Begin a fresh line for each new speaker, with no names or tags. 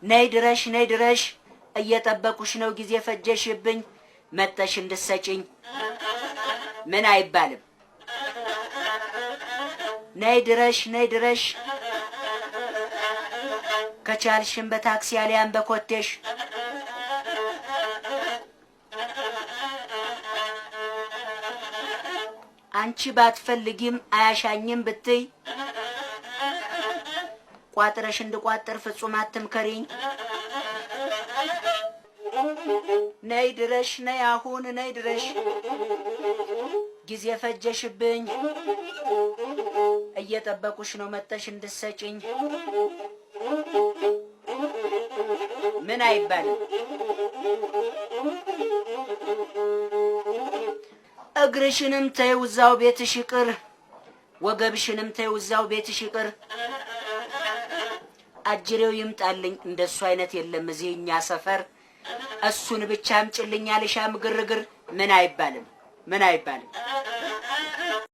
ነይ ድረሽ እየጠበቁሽ ነው ጊዜ ፈጀሽብኝ መተሽ እንድትሰጪኝ ምን አይባልም ነይ ድረሽ ከቻልሽም በታክሲ አሊያም በኮቴሽ አንቺ ባትፈልጊም አያሻኝም ብትይ ቋጥረሽ እንድቋጥር ፍጹም አትምከሪኝ ነይ ድረሽ ነይ አሁን ነይ ድረሽ ጊዜ ፈጀሽብኝ እየጠበቁሽ ነው መተሽ እንድትሰጪኝ ምን አይባልም እግርሽንም ተይው እዛው ቤትሽ ይቅር ወገብሽንም ተይው እዛው ቤትሽ ይቅር አጅሬው ይምጣልኝ እንደሱ አይነት የለም እዚህኛ ሰፈር እሱን ብቻ አምጪልኝ አልሻም ግርግር ምን አይባልም